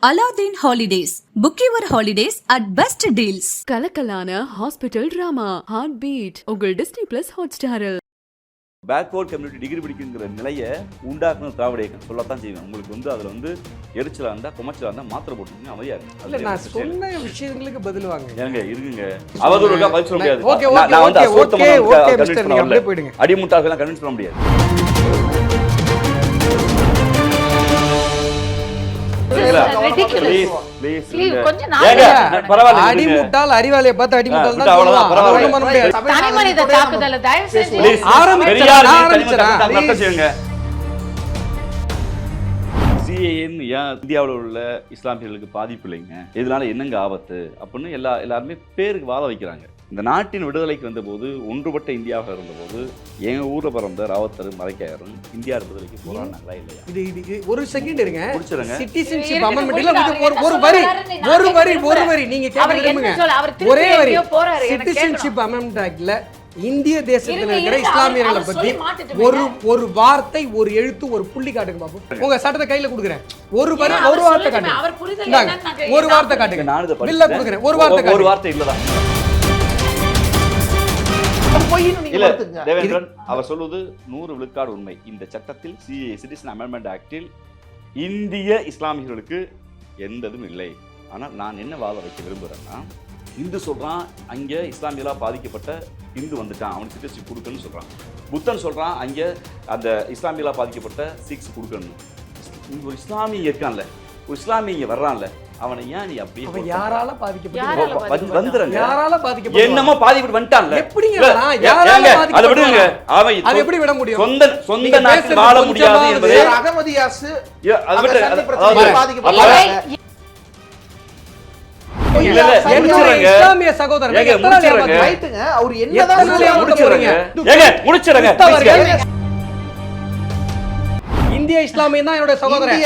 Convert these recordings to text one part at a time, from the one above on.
Aladdin Holidays. Book your holidays at best deals. கலக்கலான hospital drama heart beat உங்கள் Disney plus ஹாட்ஸ்டாரில். Backward community degree படிக்கிற நிலையை உண்டாக்கணும் திராவிட இயக்கம் சொல்லத்தான் செய்வேன். உங்களுக்கு அதில் எரிச்சலாக இருந்தால் குமச்சலாக இருந்தால் மாத்திரை போட்டுருங்க அமைதியா இருக்கு. நான் சொன்ன விஷயங்களுக்கு பதில் வாங்க ஏங்க இருக்குங்க அவதூறுக்கா பதில் சொல்ல முடியாது. அடிமுட்டாக்கெல்லாம் கன்வின்ஸ் பண்ண முடியாது. அடிமுட்டால் அறிவாளியை பார்த்து அடிமுட்டால் இந்தியாவில் உள்ள இஸ்லாமியர்களுக்கு பாதிப்பு இல்லைங்க, இதனால என்னங்க ஆபத்து அப்படின்னு எல்லாருமே பேருக்கு வாத வைக்கிறாங்க. இந்த நாட்டின் விடுதலைக்கு வந்தபோது ஒன்றுபட்ட இந்தியாவாக இருந்தபோது எங்க ஊர்ல பிறந்த ராவத்தர் மரைக்காயரும் இந்தியா விடுதலைக்கு போராடினாங்களா இல்லையா? இது ஒரு செகண்ட் இருங்க, முடிச்சிருங்க. சிட்டிசன்ஷிப் அமெண்ட்மென்ட்ல ஒரு வரி நீங்க கேட்க ஒரே வரி. சிட்டிசன்ஷிப் அமெண்ட்மென்ட் ஆக்ட்ல இந்திய தேசத்தில் இருக்கிற இஸ்லாமியர்களை பத்தி ஒரு வார்த்தை, ஒரு எழுத்து, ஒரு புள்ளி காட்டுங்க பாப்போம். உங்க சட்டத்தை கையில கொடுக்குறேன். ஒரு வார்த்தை காட்டுங்க. ஒரு வார்த்தை காட்டுங்க. நான் பில்ல கொடுக்குறேன். ஒரு வார்த்தை இல்லதான். அவர் சொல்வது 100 விழுக்காடு உண்மை. இந்த சட்டத்தில் சிட்டிசன் அமெண்ட்மென்ட் ஆக்டில் இந்திய இஸ்லாமியர்களுக்கு எந்ததும் இல்லை. ஆனால் நான் என்ன வாத வைக்க விரும்புறேன்னா, இந்து சொல்றான் அங்க இஸ்லாமியலா பாதிக்கப்பட்ட இந்து வந்துட்டான், அவனுக்கு சிட்டிசன்ஷிப் கொடுக்கணும்னு சொல்றான். புத்தன் சொல்றான் அங்க அந்த இஸ்லாமியலா பாதிக்கப்பட்ட சிக்ஸ் கொடுக்கணும். ஒரு இஸ்லாமிய இருக்கான்ல, ஒரு இஸ்லாமிய வர்றான்ல, அவனை ஏன் நீ அப்படி யாரால பாதிக்கப்பட்ட என்னமோ பாதிக்கப்பட்டு வந்துட்டான்ல, அதை விடுங்க. அவன் அதை எப்படி விட முடியும்? சொந்த நாட்டில் வாழ முடியாது என்பது அகமதியாசு இஸ்லாமிய சகோதரர் அவர் இந்திய இஸ்லாமியன் தான் என்னோட சகோதரன்.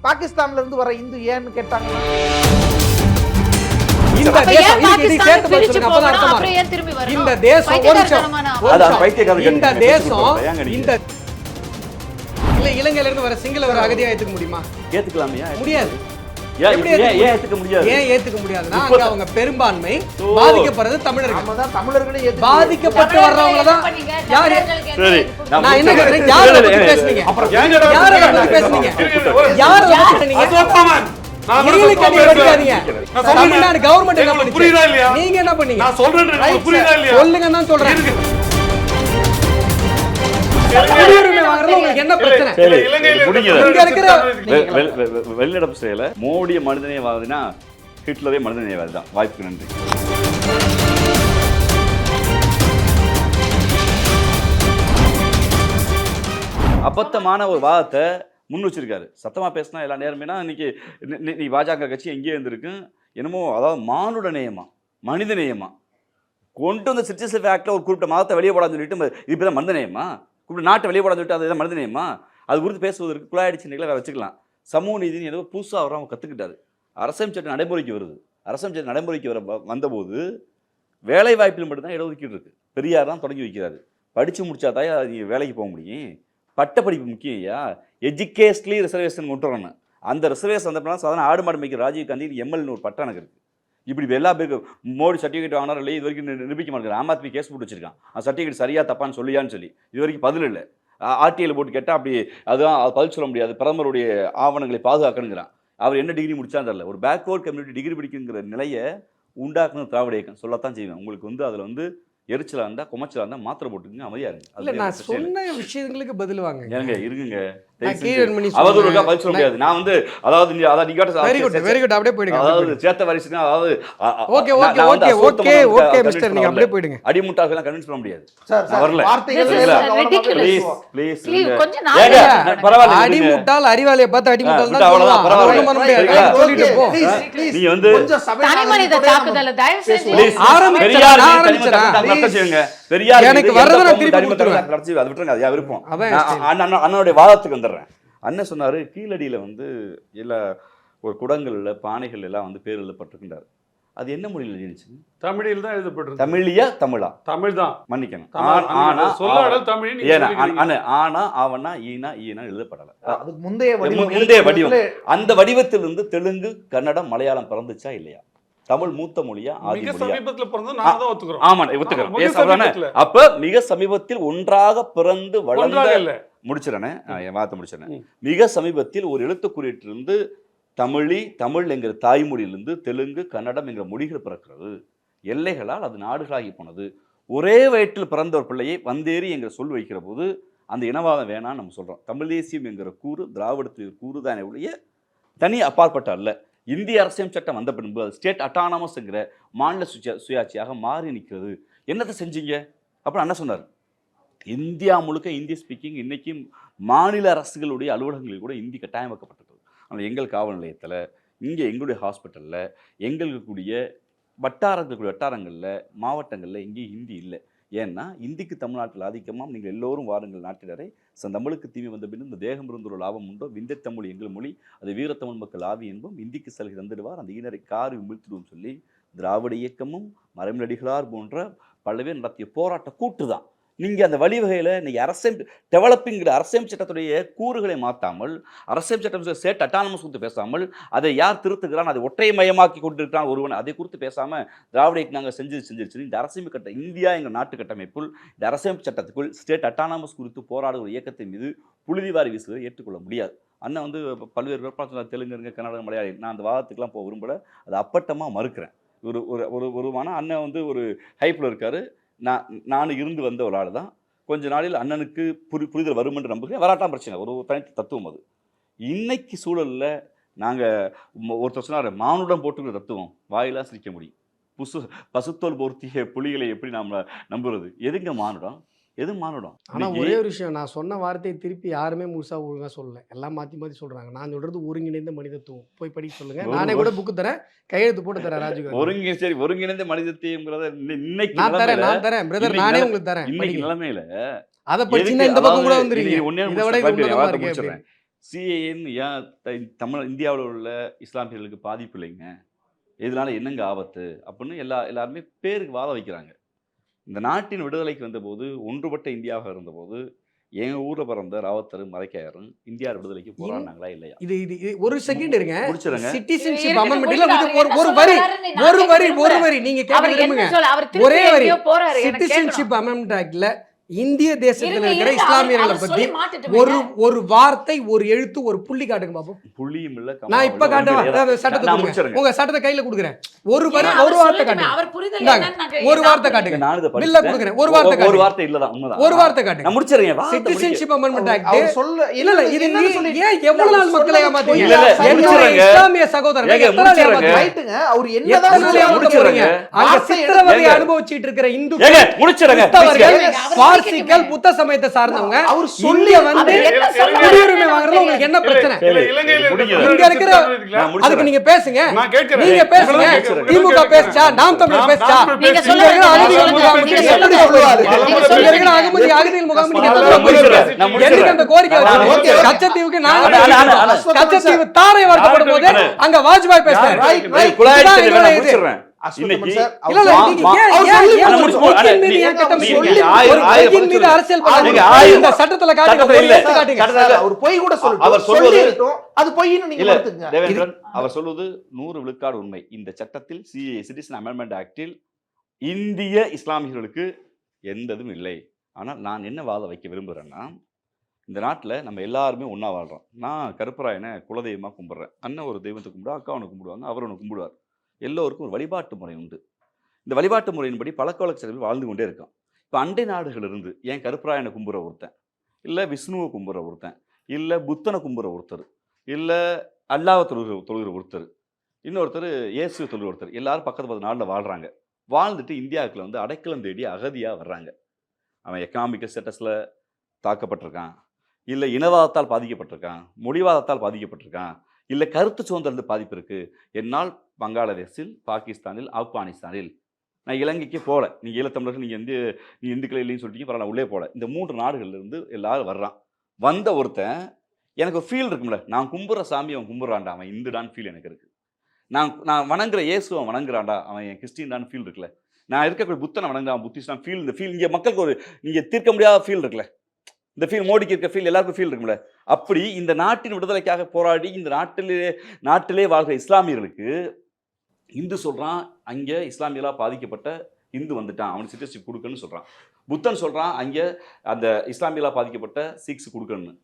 பாகிஸ்தான்ல இருந்து வர இந்து ஏன்னு கேட்டாங்க. இந்த தேசம் இலங்கையில இருந்து வர சிங்கள ஒரு அகதியா ஏத்துக்க முடியுமா? ஏத்துக்கலாமையா? முடியாது. ஏன் ஏத்துக்க முடியாது? ஏன் ஏத்துக்க முடியாதுன்னா அவங்க பெரும்பான்மை பாதிக்கப்படுறது தமிழர்கள். தமிழர்களே பாதிக்கப்பட்டு வர்றவங்க தான். யாரு? சரி, நான் என்ன கேக்குறேன், யாரை பத்தி பேசுனீங்க? யாரை பத்தி பேசுனீங்க? யாரை பத்தி பேசுனீங்க? தமிழ்நாடு கவர்மெண்ட் என்ன பண்ணுச்சு? நீங்க என்ன பண்ணீங்க? நான் சொல்றேன், புரியுதா இல்லையா? சொல்லுங்க தான் சொல்றேன். வெளிநடப்பு செய்யல மோடிய மனிதநேயவாதினா ஹிட்லரே மனிதநேயவாதி தான். வாய்ப்புக்கு நன்றி. அபத்தமான ஒரு வாதத்தை முன் வச்சிருக்காரு. சத்தமா பேசினா எல்லா நேரமேனா இன்னைக்கு பாஜக கட்சி எங்கேயே இருந்திருக்கு என்னமோ, அதாவது மானுட நேயமா மனித நேயமா கொண்டு வந்த சிட்டிசன்ஷிப் ஆக்ட்ல ஒரு குறிப்பிட்ட மதத்தை வெளியே போடான்னு சொல்லிட்டு இதுதான் மனித நேயமா? நாட்டை வெளியே போட சொல்லிட்டு அதுதான் மனித நேயமா? அது குறித்து பேசுவதற்கு குழாயடிச்சு நிகழ்வை வச்சுக்கலாம். சமூக நீதினு ஏதோ புதுசாக அவர் அவங்க கற்றுக்கிட்டாரு. அரசியல் சட்டம் நடைமுறைக்கு வருது. அரசியல் சட்டம் நடைமுறைக்கு வந்தபோது வேலை வாய்ப்பில் மட்டும்தான் இடஒதுக்கீடு இருக்குது. பெரியார் தான் தொடங்கி வைக்கிறாரு. படித்து முடிச்சா தான் நீங்கள் வேலைக்கு போக முடியும். பட்டப்படிப்பு முக்கியம் ஐயா. எஜுகேஷ்னலி ரிசர்வேஷன் கொண்டு வரணும். அந்த ரிசர்வேஷன் வந்தப்போ சாதாரண ஆடு மாடு மேய்க்கிற ராஜீவ் காந்தி எம்எல்ஏன்னு ஒரு பட்டம் எனக்கு இருக்குது. இப்படி எல்லா பேருக்கும் மோடி சர்டிஃபிகேட் வாங்கினார் இல்லை, இது வரைக்கும் நிரூபிக்க மாட்டேங்கிறார். ஆம் ஆத்மி கேஸ் போட்டு வச்சிருக்கான், அந்த சர்டிஃபிகேட் சரியா தப்பான்னு சொல்லியான்னு சொல்லி இது வரைக்கும் பதில் இல்லை. ஆர்டிஐயில் போட்டு கேட்டால் அப்படி அதுதான் அது பதில் சொல்ல முடியாது, பிரதமருடைய ஆவணங்களை பாதுகாக்கணுங்கிறான். அவர் என்ன டிகிரி முடிச்சா தெரியல. ஒரு பேக்வர்ட் கம்யூனிட்டி டிகிரி படிக்கிற நிலையை உண்டாக்கணும் திராவிட இயக்கம் சொல்லத்தான் செய்வேன். உங்களுக்கு அதில் எரிச்சலாக இருந்தால் குமச்சலாக இருந்தால் மாத்திரை போட்டுங்க அமைதியா இருங்க. நான் சொன்ன விஷயங்களுக்கு பதில் வாங்க. ஏங்க இருக்குங்க, அவதூறுக்கா பதில் சொல்ல முடியாது. நான் அதாவது சேர்த்த வரிசைனா அதாவது அடிமுட்டாக்கெல்லாம் கன்வின்ஸ் பண்ண முடியாது. அடிமுட்டால் அறிவாளியை பார்த்து அடிமுட்டால் எனக்கு விருப்பம். அண்ணனுடைய வாதத்துக்கு வந்துடுறேன். அண்ணன் சொன்னாரு கீழடியில எல்லா ஒரு குடங்கள்ல பானைகள் எல்லாம் பேர் எழுதப்பட்டிருக்கின்றார். அது என்ன மொழியில் எழுதிருச்சு? தமிழில் தான் எழுதப்பட்டிருக்கு. தமிழியா தமிழா? தமிழ் தான். மன்னிக்கணும். ஆனா சொல்லாடல் தமிழ். ஆனா ஆவனா ஈனா ஈனா எழுதப்படல. அதுக்கு முந்தைய வடிவம். அந்த வடிவத்திலிருந்து தெலுங்கு, கன்னடம், மலையாளம் பிறந்துச்சா இல்லையா? தமிழ் மூத்த மொழியா ஆதி மிக மொழியா? சமீபத்துல பிறந்தது நாங்க தான் ஒத்துக்கிறோம். ஆமா ஒத்துக்கிறோம். அப்ப மிக சமீபத்தில் ஒன்றாக பிறந்து வளர்ந்த இல்ல முடிச்சிடனே என் வார்த்தை முடிச்சிடனே. மிக சமீபத்தில் ஒரு எழுத்து குறியீட்டிலிருந்து தமிழ் என்கிற தாய்மொழியிலிருந்து தெலுங்கு, கன்னடம் என்கிற மொழிகள் பிறக்கிறது. எல்லைகளால் அது நாடுகளாகி போனது. ஒரே வயிற்றில் பிறந்த ஒரு பிள்ளையை வந்தேறி என்கிற சொல் வைக்கிற போது அந்த இனவாதம் வேணான்னு நம்ம சொல்றோம். தமிழ் தேசியம் என்கிற கூறு திராவிடத்தில் கூறு தானே ஒழிய தனி அப்பாற்பட்ட அல்ல. இந்திய அரசியல் சட்டம் வந்த பின்பு அது ஸ்டேட் அட்டானமஸ்ங்கிற மாநில சுயாட்சியாக மாறி நிற்கிறது. என்னத்தை செஞ்சீங்க? அப்புறம் என்ன சொன்னார்? இந்தியா முழுக்க இந்தி ஸ்பீக்கிங் இன்னைக்கும் மாநில அரசுகளுடைய அலுவலகங்களில் கூட இந்தி கட்டாயமாக்கப்பட்டிருக்கிறது. ஆனால் எங்கள் காவல் நிலையத்தில், இங்கே எங்களுடைய ஹாஸ்பிட்டலில், எங்களுக்கு கூடிய வட்டாரங்களில், மாவட்டங்களில் இங்கேயும் ஹிந்தி இல்லை. ஏன்னா இந்திக்கு தமிழ்நாட்டில் ஆதிக்கமாக நீங்கள் எல்லோரும் வாருங்கள் நாட்டினரை, தமிழுக்கு தீமை வந்த பின் இந்த தேகம் இருந்துள்ள லாபம் உண்டோ, விந்தை தமிழ் எங்கள் மொழி, அது வீரத்தமிழ் மக்கள் ஆவி என்போம், இந்திக்கு சலுகை தந்துடுவார், அந்த ஈனரை காரி உமிழ்த்திடுவோம் சொல்லி திராவிட இயக்கமும் மறைமலடிகளார் போன்ற பல்வேறு நடத்திய போராட்ட கூட்டு தான். நீங்கள் அந்த வழிவகையில் இன்னைக்கு டெவலப்பிங்கிற அரசியல் சட்டத்துடைய கூறுகளை மாற்றாமல், அரசியல் சட்டம் ஸ்டேட் அட்டானமஸ் குறித்து பேசாமல், அதை யார் திருத்துகிறான், அதை ஒற்றை மயமாக்கி கொண்டிருக்கிறான் ஒருவன், அதை குறித்து பேசாமல் திராவிட நாங்கள் செஞ்சிருச்சு. இந்த அரசியல் கட்ட இந்தியா எங்கள் நாட்டு கட்டமைப்புள் இந்த அரசியல் சட்டத்துக்குள் ஸ்டேட் அட்டானமஸ் குறித்து போராடுகிற இயக்கத்தின் மீது புழுதிவாரி வீசுவதை ஏற்றுக்கொள்ள முடியாது. அண்ணன் வந்து பல்வேறு பேர் தெலுங்குங்க, கன்னடம், மலையாளி, நான் அந்த வாதத்துக்கெலாம் போக விரும்பல, அதை அப்பட்டமாக மறுக்கிறேன். ஒருமான அண்ணன் வந்து ஒரு ஹைப்பில் இருக்கார். நான் இருந்து வந்த ஒரு ஆள் தான். கொஞ்ச நாளில் அண்ணனுக்கு புரிதல் வரும் என்று நம்புகிறேன். வராட்டாம் பிரச்சனை, ஒரு தனித்த தத்துவம் அது. இன்னைக்கு சூழலில் நாங்கள் ஒருத்தர் சொன்னார், மானுடம் போட்டுக்கிற தத்துவம் வாயிலாக சிரிக்க முடியும், பசுத்தோல் பொருத்திய புலிகளை எப்படி நாம் நம்புறது? எதுங்க மானுடம்? எது மானுடம்? ஆனால் ஒரே ஒரு விஷயம், நான் சொன்ன வார்த்தையை திருப்பி யாருமே முழுசாக ஒழுங்காக சொல்லலை, எல்லாம் மாற்றி மாற்றி சொல்கிறாங்க. நான் சொல்கிறது ஒருங்கிணைந்த மனிதத்துவம், போய் படிக்க சொல்லுங்கள். நானே கூட புக்கு தரேன், கையெழுத்து போட்டு தரேன் ராஜு. ஒருங்கிணைந்த மனிதத்துவங்கிறத இன்னைக்கு நான் தரேன் பிரதர், நானே உங்களுக்கு தரேன். இன்னைக்கு நிலைமையில அதை படிச்சுன்னா இந்த பக்கம் கூட வந்துருக்கீங்க. சிஏஎன் ஏன் தமிழ் இந்தியாவில் உள்ள இஸ்லாமியர்களுக்கு பாதிப்பு இல்லைங்க, இதனால என்னங்க ஆபத்து அப்படின்னு எல்லாருமே பேருக்கு வாழ வைக்கிறாங்க. இந்த நாட்டின் விடுதலைக்கு வந்தபோது, ஒன்றுபட்ட இந்தியாவாக இருந்தபோது, எங்க ஊர்ல பிறந்த ராவத்தர், மரைக்காயரும் இந்தியா விடுதலைக்கு போராடினாங்களா இல்லையா? இது ஒரு செகண்ட் இருங்க, முடிச்சிருங்க. சிட்டிசன்ஷிப் அமெண்ட்மென்ட்ல ஒரு வரி நீங்க கேட்க ஒரே வரி. சிட்டிசன்ஷிப் அமெண்ட்மென்ட் ஆக்ட்ல இந்திய தேசத்தில் இருக்கிற இஸ்லாமியர்களை பத்தி ஒரு வார்த்தை, ஒரு எழுத்து, ஒரு புள்ளி காட்டுங்க பாப்போம். புள்ளியும் இல்ல, நான் இப்ப காட்டுவேன். சட்டத்தை உங்க சட்டத்தை கையில கொடுக்குறேன். ஒரு வார்த்தை காட்டுங்க, ஒரு வார்த்தை காட்டுங்க. பில்ல கொடுக்குறேன், ஒரு வார்த்தை காட்டுங்க. ஒரு வார்த்தை இல்லதான், உண்மைதான். ஒரு வார்த்தை காட்டுங்க. நான் முடிச்சிருங்க. சிட்டிசன்ஷிப் அமெண்ட்மென்ட் ஆக்ட் இல்ல இது ஏன் எவ்வளவு நாள் மக்களை ஏமாத்தீங்க? என்னோட இஸ்லாமிய சகோதரர்கள் எத்தனை நாள் ஏமாத்தீங்க? அவர் என்னதான் முடிச்சிருங்க. அங்க சித்திரவதை அனுபவிச்சிட்டு இருக்கிற இந்துக்கள், முடிச்சிருங்க, பார்சிகள், புத்த சமயத்தை சார்ந்தவங்க அவர் சொல்லி வந்து குடியுரிமை வாங்குறது உங்களுக்கு என்ன பிரச்சனை? இங்க இருக்கிற அதுக்கு நீங்க பேசுங்க, நீங்க பேசுங்க. திமுக பேசுச்சா, நாம் தமிழர் பேசுச்சா? நீங்க சொல்லுங்க. அகதிகள் முகாம் எப்படி சொல்லுவாரு? சொல்லுங்க. அகதிகள் முகாம் நீங்க எதுக்கு அந்த கோரிக்கை வச்சீங்க? கச்சத்தீவுக்கு நாங்க கச்சத்தீவு தாரை வார்க்கப்படும் போது அங்க வாஜ்பாய் பேசுறாரு. அவர் சொல்வது 100 விழுக்காடு உண்மை. இந்த சட்டத்தில் சிட்டிசன் அமெண்ட்மென்ட் ஆக்டில் இந்திய இஸ்லாமியர்களுக்கு எந்ததும் இல்லை. ஆனால் நான் என்ன வாதம் வைக்க விரும்புகிறேன்னா, இந்த நாட்டில் நம்ம எல்லாருமே ஒன்றா வாழ்கிறோம். நான் கருப்பராயனை குலதெய்வமாக கும்பிட்றேன், அண்ணன் ஒரு தெய்வத்தை கும்பிடுவா, அக்கா ஒன்று கும்பிடுவாங்க, அவர் ஒன்று கும்பிடுவார். எல்லோருக்கும் ஒரு வழிபாட்டு முறை உண்டு. இந்த வழிபாட்டு முறையின்படி பழக்க வழக்கங்கள் வாழ்ந்து கொண்டே இருக்கும். இப்போ அண்டை நாடுகள் இருந்து ஏன் கருப்பராயனை கும்புற ஒருத்தன், இல்லை விஷ்ணுவை கும்புற ஒருத்தன், இல்லை புத்தனை கும்புற ஒருத்தர், இல்லை அல்லாவை தொழுகிற ஒருத்தர், இன்னொருத்தர் இயேசுவை தொழுகிற ஒருத்தர், எல்லாரும் பக்கத்து நாளில் வாழ்கிறாங்க. வாழ்ந்துட்டு இந்தியாவுக்குள்ள வந்து அடைக்கலம் தேடி அகதியாக வர்றாங்க. அவன் எக்கனாமிக்கல் ஸ்டேட்டஸில் தாக்கப்பட்டிருக்கான், இல்லை இனவாதத்தால் பாதிக்கப்பட்டிருக்கான், மொழிவாதத்தால் பாதிக்கப்பட்டிருக்கான், இல்லை கருத்து சுதந்திரத்தில் பாதிப்பு இருக்குது. என்னால் பங்களாதேஷில், பாகிஸ்தானில், ஆப்கானிஸ்தானில், நான் இலங்கைக்கு போகல, நீங்கள் ஈழத்தமிழர்கள் நீங்கள் இந்துக்கள் இல்லைன்னு சொல்லிட்டீங்க, பரவாயில்ல, உள்ளே போகல. இந்த 3 நாடுகள்லேருந்து எல்லாரும் வர்றான். வந்த ஒருத்தன் எனக்கு ஒரு ஃபீல் இருக்கும்ல, நான் கும்புற சாமி அவன் கும்புறான்டா, அவன் இந்துடான்னு ஃபீல் எனக்கு இருக்குது. நான் வணங்குற இயேசுவை வணங்குறான்டா, அவன் என் கிறிஸ்டின்டான்னு ஃபீல் இருக்குல்ல. நான் இருக்கக்கூடிய புத்தனை வணங்குறான், புத்திஸ்டான் ஃபீல், இந்த ஃபீல் இங்கே மக்களுக்கு ஒரு நீங்கள் தீர்க்க முடியாத ஃபீல் இருக்குல்ல. இந்த ஃபீல் மோடிக்கு இருக்க ஃபீல் எல்லாருக்கும் ஃபீல் இருக்கும்ல. அப்படி இந்த நாட்டின் விடுதலைக்காக போராடி இந்த நாட்டிலே வாழ்கிற இஸ்லாமியர்களுக்கு இந்து சொல்கிறான், அங்கே இஸ்லாமியர்களாக பாதிக்கப்பட்ட இந்து வந்துட்டான், அவனுக்கு சிட்டிசன்ஷிப் கொடுக்கணும்னு சொல்கிறான். புத்தன் சொல்கிறான், அங்கே அந்த இஸ்லாமியர்களாக பாதிக்கப்பட்ட சீக்ஸ் கொடுக்கணும்னு.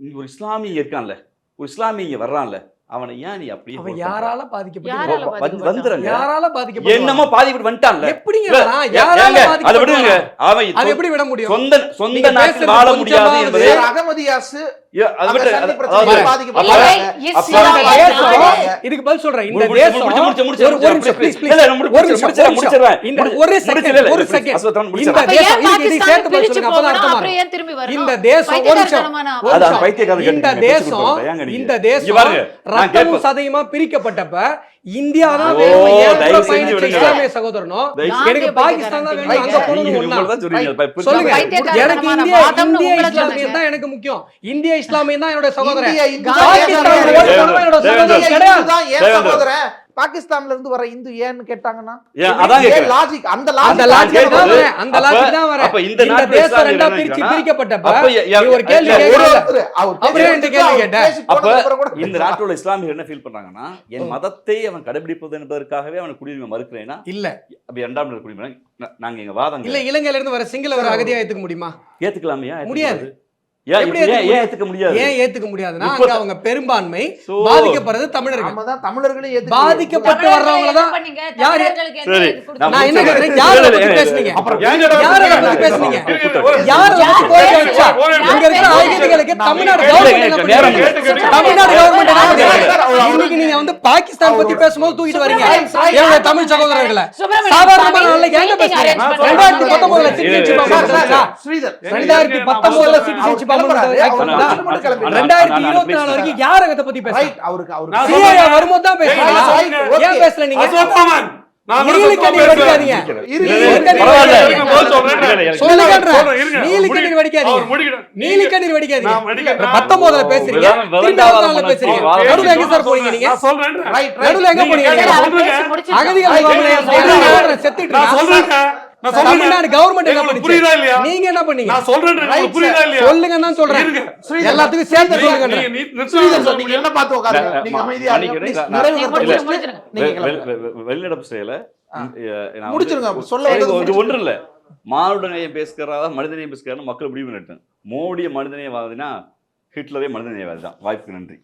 இங்கே ஒரு இஸ்லாமிய இருக்கான்ல, ஒரு இஸ்லாமிய இங்கே வர்றான்ல, அவனை ஏன் நீ அப்படியே அவன் யாரால பாதிக்கப்பட்டு வந்துடுங்க, யாரால பாதிக்கப்பட்டு என்னமோ பாதிக்கப்பட்டு வந்துட்டான்ல, எப்படிங்க இல்ல, வரான்? யாரால அதை பாதிக்கப்பட்டு விடுங்க. வரான்? அவன் அது எப்படி விட முடியும்? சொந்த நீங்க நாட்டில் பேசுறது வாழ கொஞ்சமாவது முடியாது என்பதை அகமதியாசு அது விட்டு, சந்தி அதாவது பிரச்சனையில் பாதிக்கப்பட்ட இதுக்கு பதில் சொல்றேன். இந்த முடிச்சு, தேசம் முடிச்சு, முடிச்சு, முடிச்சு, ஒரு நிமிஷம் please, please. இல்ல, இல்ல, முடிச்சு, ஒரு நிமிஷம், முடிச்சிடுறேன், முடிச்சிடுறேன். இந்த ஒரு செகண்ட், ஒரு செகண்ட். அஸ்வத்தன் இந்த முடிச்சிடுறேன். தேசம் இதுக்கு சேர்த்து பதில் சொல்லுங்க, அப்பதான் அர்த்தமா இருக்கும். இந்த தேசம் ஒரு நிமிஷம், ஒரு அதான் நிமிஷம். பைத்தியக்காரர் இந்த கேட்டு தேசம் ஏங்க நீங்க? இந்த இங்க தேசம் பாருங்க, நான் ரத்தமும் கேட்பேன். சதையுமா பிரிக்கப்பட்டப்ப இந்தியா தான் ஓ, வேணும், ஏன் தயவு கூட செஞ்சு பயணிச்ச விடுங்க. இஸ்லாமிய சகோதரனோ தயவு எனக்கு பாகிஸ்தான் தான் வேணும், அங்க போகணும் நீங்க ஒண்ணா. உங்களை தான் சொல்றீங்க. இப்ப சொல்லுங்க, புரிஞ்சுக்கோங்க. எனக்கு இந்திய இஸ்லாமியம் தான் எனக்கு முக்கியம். இந்திய இஸ்லாமியம் தான் என்னோட சகோதரன். இந்திய இந்து பாகிஸ்தான் தான் ஓடிக்கணும் என்னோட சகோதரன் கிடையாது. தான் ஏன் சகோதரன்? பாகிஸ்தான்ல இருந்து வர இந்து ஏன்னு கேட்டாங்கன்னா ஏன், அதான் கேக்குறேன். லாஜிக் அந்த அந்த லாஜிக் லாஜிக் தான் வரேன், அந்த அப்ப- லாஜிக் தான் வரேன். அப்ப இந்த இந்த நாட்டுல தேசம் இஸ்லாமியர் ரெண்டா என்ன பிரிச்சு நினைக்கிறாங்க? பிரிக்கப்பட்டப்ப அப்ப நீ ஒரு கேள்வி இல்ல, கேட்கல. அவர் அப்புறம் என்ன கேள்வி கேட்டேன்? அப்ப இந்த நாட்டில் உள்ள இஸ்லாமியர் என்ன ஃபீல் பண்றாங்கன்னா, என் மதத்தை அவன் கடைபிடிப்பது என்பதற்காகவே அவன் குடியுரிமை மறுக்கிறேன்னா இல்ல அப்ப இரண்டாம் நிலை குடியுரிமை நாங்க எங்க வாதம் இல்ல இலங்கையில இருந்து வர சிங்கள வர அகதியா ஏத்துக்க முடியுமா? ஏத்துக்கலாமையா? முடியாது. ஏன் எப்படி இப்படி ஏத்துக்க ஏன் ஏத்துக்க முடியாது? ஏன் ஏத்துக்க முடியாதுன்னா இப்ப- அங்க அவங்க பெரும்பான்மை So- பாதிக்கப்படுறது தமிழர்கள். நம்ம தான் தமிழர்களையும் ஏத்துக்க பாதிக்கப்பட்டு வர்றவங்க தான் யாரு? சரி, நான் என்ன முடிச்சிடுறேன். கேக்குறேன், யாரை பத்தி இல்ல, பேசுனீங்க? அப்புறம் ஏங்க யாரை பத்தி பேசுனீங்க? யாரை பத்தி கோரிக்கை வச்சா? இங்க இருக்கிற அகதிகளுக்கு தமிழ்நாடு கவர்மெண்ட் என்ன நேரம் பண்ணுது? தமிழ்நாடு கவர்மெண்ட் என்ன பண்ணுது? இன்னைக்கு நீங்க வந்து பாகிஸ்தான் பத்தி பேசும்போது தூக்கிட்டு வரீங்க என்னோட தமிழ் சகோதரர்களை. சாதாரணமான நாள்ல ஏங்க பேசுறீங்க? 2019ல சிட்டிசன்ஷிப் அமெண்ட்மெண்ட் வந்துச்சா? ஸ்ரீதர் 2019ல சிட்டிசன்ஷிப் அமெண்ட்மெண்ட் 2024 வரைக்கும் யார் அதை பத்தி பேசுறாங்க? ரைட் அவருக்கு நான் சிஏஏ வரும்போது தான் பேசுறீங்க. Right, ஏன் பேசல நீங்க? அசோகமான், நான் நீலி கண்ணீர் வடிக்காதீங்க. பரவாயில்ல. இருங்க, பதில் சொல்றேன். சொல்லுங்கன்றேன். சொல்றேன், இருங்க. நீலி கண்ணீர் வடிக்காதீங்க. அவர் முடிக்கட்டும். நீலி கண்ணீர் வடிக்காதீங்க. நான் வடிக்கிறேன். 19ல பேசுறீங்க, ஒரு வேளை 24ல பேசுறீங்க. வாதம் நடுவுல எங்க சார் போறீங்க நீங்க? நான் சொல்றேன். ரைட் நடுவுல எங்க போறீங்க நீங்க? அகதிகள் முகாம்ல சொல்றீங்க, செத்துட்டு நான் இருக்காங்க. சொல்றேன். நான் சொல்றேன். தமிழ்நாடு கவர்மெண்ட் என்ன உங்களுக்கு பண்ணுச்சு? புரியுதா இல்லையா? நீங்க என்ன பண்ணீங்க? நான் சொல்றேன். உங்களுக்கு புரியுதா இல்லையா? சொல்லுங்க தான் சொல்றேன். இருங்க. எல்லாத்துக்கும் சேர்த்து சொல்லுங்க. ஸ்ரீதர் சார் நீங்க என்ன பார்த்து உட்காருங்க. நீங்க அமைதியா இருங்க. மன்னிக்கிறேன். Please, நான் நிறைவு கருத்து இல்ல. முடிச்சுட்டு நீங்க கிளம்புங்க. வெளிநடப்பு செய்யல. முடிச்சிருங்க. சொல்ல இது வந்தது ஒன்றும் இல்ல. மானுடநேயம் பேசுகிறதா மனிதநேயம் பேசுகிறான்னு மக்கள் முடிவு பண்ணிட்டேன். மோடிய மனிதநேயவாதினா ஹிட்லரே மனிதநேயவாதி தான். வாய்ப்புக்கு நன்றி.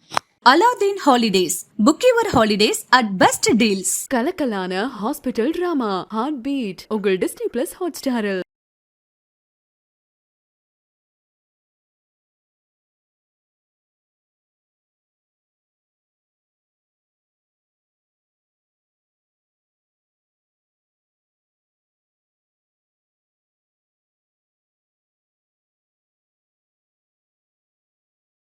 Aladdin Holidays. Book your holidays at best deals. கலக்கலான ஹாஸ்பிட்டல் டிராமா ஹார்ட் பீட் உங்கள் டிஸ்னி பிளஸ் ஹாட் ஸ்டாரில்.